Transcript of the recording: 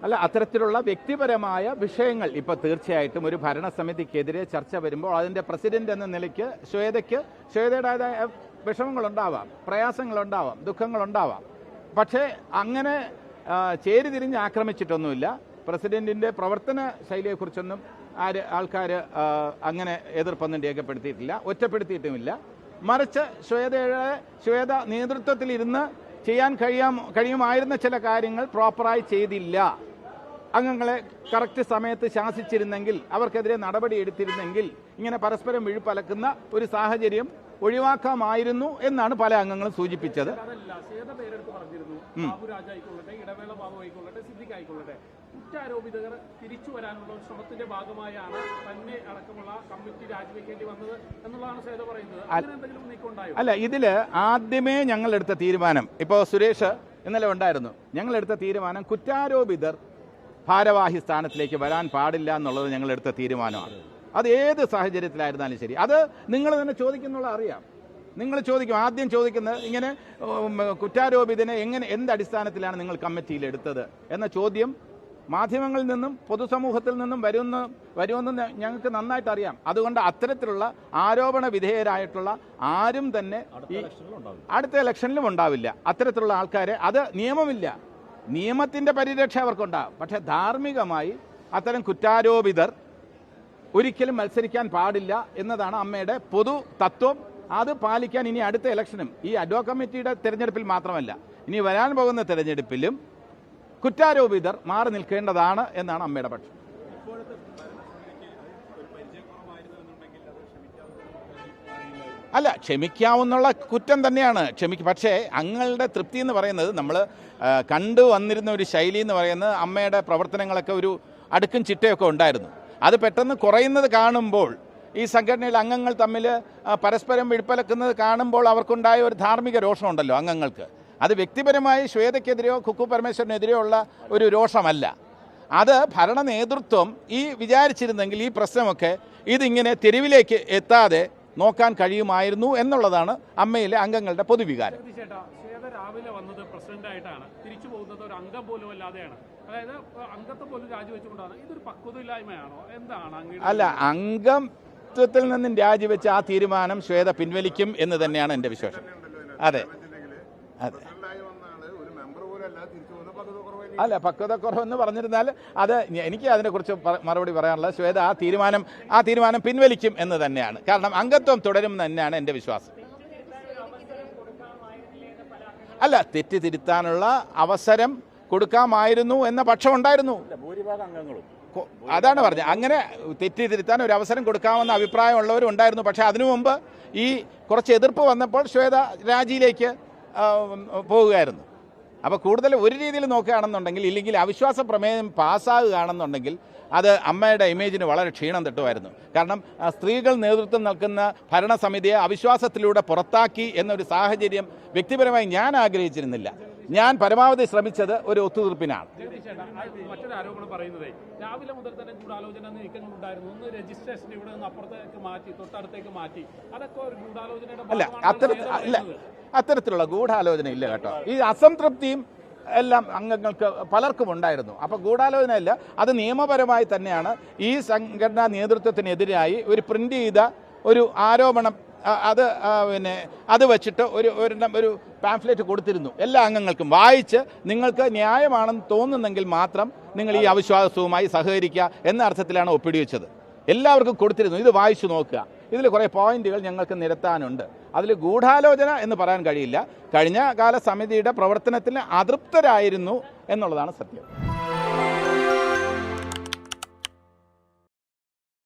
അല്ല, അത്തരത്തിലുള്ള വ്യക്തിപരമായ വിഷയങ്ങൾ ഇപ്പോൾ തീർച്ചയായിട്ടും ഒരു ഭരണസമിതിക്കെതിരെ ചർച്ച വരുമ്പോൾ അതിൻ്റെ പ്രസിഡന്റ് എന്ന നിലയ്ക്ക് ശ്വേതയുടേതായ വിഷമങ്ങളുണ്ടാവാം, പ്രയാസങ്ങളുണ്ടാവാം, ദുഃഖങ്ങളുണ്ടാവാം. പക്ഷേ അങ്ങനെ ചേരിതിരിഞ്ഞ് ആക്രമിച്ചിട്ടൊന്നുമില്ല. പ്രസിഡന്റിൻ്റെ പ്രവർത്തന ശൈലിയെക്കുറിച്ചൊന്നും ആൾക്കാർ അങ്ങനെ എതിർപ്പൊന്നും രേഖപ്പെടുത്തിയിട്ടില്ല, ഒറ്റപ്പെടുത്തിയിട്ടുമില്ല. മറിച്ച് ശ്വേത നേതൃത്വത്തിലിരുന്ന് ചെയ്യാൻ കഴിയുമായിരുന്ന ചില കാര്യങ്ങൾ പ്രോപ്പറായി ചെയ്തില്ല. അംഗങ്ങളെ കറക്റ്റ് സമയത്ത് ശാസിച്ചിരുന്നെങ്കിൽ, അവർക്കെതിരെ നടപടി എടുത്തിരുന്നെങ്കിൽ ഇങ്ങനെ പരസ്പരം വിഴുപ്പലക്കുന്ന ഒരു സാഹചര്യം ഒഴിവാക്കാമായിരുന്നു എന്നാണ് പല അംഗങ്ങളും സൂചിപ്പിച്ചത്. കുറ്റാരോപിതർ തിരിച്ചു വരാനുള്ള ശ്രമത്തിന്റെ ഭാഗമായാണ് തന്നെ അടക്കമുള്ള കമ്മിറ്റി രാജിവെക്കേണ്ടി വന്നത് എന്നുള്ളതാണ് ശ്വേത പറയുന്നത്. അല്ല, ഇതിൽ ആദ്യമേ ഞങ്ങളെടുത്ത തീരുമാനം, ഇപ്പോൾ സുരേഷ് ഇന്നലെ ഉണ്ടായിരുന്നു, ഞങ്ങളെടുത്ത തീരുമാനം കുറ്റാരോപിതർ ഭാരവാഹി സ്ഥാനത്തിലേക്ക് വരാൻ പാടില്ല എന്നുള്ളത് ഞങ്ങളെടുത്ത തീരുമാനമാണ്. അത് ഏത് സാഹചര്യത്തിലായിരുന്നാലും ശരി. അത് നിങ്ങൾ തന്നെ ചോദിക്കുന്നുള്ള അറിയാം. നിങ്ങൾ ചോദിക്കും, ആദ്യം ചോദിക്കുന്നത് ഇങ്ങനെ കുറ്റാരോപിതനെ എന്ത് അടിസ്ഥാനത്തിലാണ് നിങ്ങൾ കമ്മിറ്റിയിൽ എടുത്തത് എന്ന ചോദ്യം മാധ്യമങ്ങളിൽ നിന്നും പൊതുസമൂഹത്തിൽ നിന്നും വരുമെന്ന് ഞങ്ങൾക്ക് നന്നായിട്ട് അറിയാം. അതുകൊണ്ട് അത്തരത്തിലുള്ള ആരോപണ വിധേയരായിട്ടുള്ള ആരും തന്നെ അടുത്ത ഇലക്ഷനിലും ഉണ്ടാവില്ല. അത്തരത്തിലുള്ള ആൾക്കാരെ, അത് നിയമമില്ല, നിയമത്തിൻ്റെ പരിരക്ഷ അവർക്കുണ്ടാകും. പക്ഷേ ധാർമ്മികമായി അത്തരം കുറ്റാരോപിതർ ഒരിക്കലും മത്സരിക്കാൻ പാടില്ല എന്നതാണ് അമ്മയുടെ പൊതു തത്വം. അത് പാലിക്കാൻ ഇനി അടുത്ത ഇലക്ഷനും, ഈ അഡ്വോ കമ്മിറ്റിയുടെ തിരഞ്ഞെടുപ്പിൽ മാത്രമല്ല, ഇനി വരാൻ പോകുന്ന തിരഞ്ഞെടുപ്പിലും കുറ്റാരോപിതർ മാറി നിൽക്കേണ്ടതാണ് എന്നാണ് അമ്മയുടെ പക്ഷം. അല്ല, ക്ഷമിക്കാവുന്നുള്ള കുറ്റം തന്നെയാണ്. പക്ഷേ അങ്ങളുടെ തൃപ്തി എന്ന് പറയുന്നത്, നമ്മൾ കണ്ടുവന്നിരുന്ന ഒരു ശൈലി എന്ന് പറയുന്നത്, അമ്മയുടെ പ്രവർത്തനങ്ങളൊക്കെ ഒരു അടുക്കും ചിട്ടയൊക്കെ ഉണ്ടായിരുന്നു. അത് പെട്ടെന്ന് കുറയുന്നത് കാണുമ്പോൾ, ഈ സംഘടനയിലെ അംഗങ്ങൾ തമ്മിൽ പരസ്പരം വിഴുപ്പലക്കുന്നത് കാണുമ്പോൾ അവർക്കുണ്ടായ ഒരു ധാർമ്മിക രോഷമുണ്ടല്ലോ അംഗങ്ങൾക്ക്. അത് വ്യക്തിപരമായി ശ്വേതയ്ക്കെതിരെയോ കുക്കു പരമേശ്വരനെതിരെയോ ഉള്ള ഒരു രോഷമല്ല. അത് ഭരണ നേതൃത്വം വിചാരിച്ചിരുന്നെങ്കിൽ ഈ പ്രശ്നമൊക്കെ ഇതിങ്ങനെ തെരുവിലേക്ക് എത്താതെ നോക്കാൻ കഴിയുമായിരുന്നു എന്നുള്ളതാണ് അമ്മയിലെ അംഗങ്ങളുടെ പൊതുവികാരം. രാവിലെ വന്നത് പ്രസിഡന്റായിട്ടാണ്, തിരിച്ചു പോകുന്നത് ഒരു അംഗം പോലും അല്ലാതെയാണ്. അതായത് അംഗത്തെ പോലും രാജിവെച്ചുകൊണ്ടാണ്. ഇതൊരു പക്വതയില്ലായ്മയാണോ എന്താണ്? അല്ല, അംഗത്വത്തിൽ നിന്നും രാജിവെച്ച ആ തീരുമാനം ശ്വേത പിൻവലിക്കും എന്ന് തന്നെയാണ് എൻ്റെ വിശ്വാസം. അതെ അതെ. അല്ല, പക്വതക്കുറവെന്ന് പറഞ്ഞിരുന്നാൽ അത് എനിക്ക് അതിനെക്കുറിച്ച് മറുപടി പറയാനുള്ളത്, ശ്വേത ആ തീരുമാനം പിൻവലിക്കും എന്ന് തന്നെയാണ്. കാരണം അംഗത്വം തുടരും തന്നെയാണ് എൻ്റെ വിശ്വാസം. അല്ല, തെറ്റ് തിരുത്താനുള്ള അവസരം കൊടുക്കാമായിരുന്നു എന്ന പക്ഷം ഉണ്ടായിരുന്നു. ഭൂരിഭാഗം അംഗങ്ങളും അതാണ് പറഞ്ഞത്. അങ്ങനെ തെറ്റ് തിരുത്താൻ ഒരു അവസരം കൊടുക്കാമെന്ന അഭിപ്രായമുള്ളവരും ഉണ്ടായിരുന്നു. പക്ഷേ അതിനു മുമ്പ് ഈ കുറച്ച് എതിർപ്പ് വന്നപ്പോൾ ശ്വേത രാജിയിലേക്ക് പോവുകയായിരുന്നു. അപ്പോൾ കൂടുതൽ ഒരു രീതിയിൽ നോക്കുകയാണെന്നുണ്ടെങ്കിൽ, ഇല്ലെങ്കിൽ അവിശ്വാസ പ്രമേയം പാസ്സാകുകയാണെന്നുണ്ടെങ്കിൽ അത് അമ്മയുടെ ഇമേജിന് വളരെ ക്ഷീണം തട്ടുമായിരുന്നു. കാരണം സ്ത്രീകൾ നേതൃത്വം നൽകുന്ന ഭരണസമിതിയെ അവിശ്വാസത്തിലൂടെ പുറത്താക്കി എന്നൊരു സാഹചര്യം വ്യക്തിപരമായി ഞാൻ ആഗ്രഹിച്ചിരുന്നില്ല. ഞാൻ പരമാവധി ശ്രമിച്ചത് ഒരു ഒത്തുതീർപ്പിനാണ്. മറ്റൊരു ആരോപണം പറയുന്നത്, രാവിലെ മുതൽ തന്നെ ഗൂഢാലോചന നീക്കങ്ങൾ ഉണ്ടായിരുന്നു. ഒന്ന് രജിസ്ട്രേഷൻ ഇവിടെ നിന്ന് അപ്പുറത്തേക്ക് മാറ്റി, തൊട്ടടുത്തേക്ക് മാറ്റി. അതൊക്കെ ഒരു ഗൂഢാലോചനയുടെ അല്ല, അത്തരത്തിലുള്ള ഗൂഢാലോചന ഇല്ല കേട്ടോ. ഈ അസംതൃപ്തിയും എല്ലാം അംഗങ്ങൾക്ക് പലർക്കും ഉണ്ടായിരുന്നു. അപ്പോൾ ഗൂഢാലോചനയില്ല, അത് നിയമപരമായി തന്നെയാണ്. ഈ സംഘടനാ നേതൃത്വത്തിനെതിരായി ഒരു പ്രിന്റ് ചെയ്ത ഒരു ആരോപണം, അത് വെച്ചിട്ട് ഒരു പാംഫ്ലെറ്റ് കൊടുത്തിരുന്നു എല്ലാ അംഗങ്ങൾക്കും. വായിച്ച് നിങ്ങൾക്ക് ന്യായമാണെന്ന് തോന്നുന്നെങ്കിൽ മാത്രം നിങ്ങൾ ഈ അവിശ്വാസവുമായി സഹകരിക്കുക എന്ന അർത്ഥത്തിലാണ് ഒപ്പിടി വെച്ചത്. എല്ലാവർക്കും കൊടുത്തിരുന്നു. ഇത് വായിച്ചു നോക്കുക. ഇതിൽ കുറേ പോയിന്റുകൾ ഞങ്ങൾക്ക് നിരത്താനുണ്ട്. അതിൽ ഗൂഢാലോചന എന്ന് പറയാൻ കഴിയില്ല. കഴിഞ്ഞ കാല സമിതിയുടെ പ്രവർത്തനത്തിന് അതൃപ്തരായിരുന്നു എന്നുള്ളതാണ് സത്യം.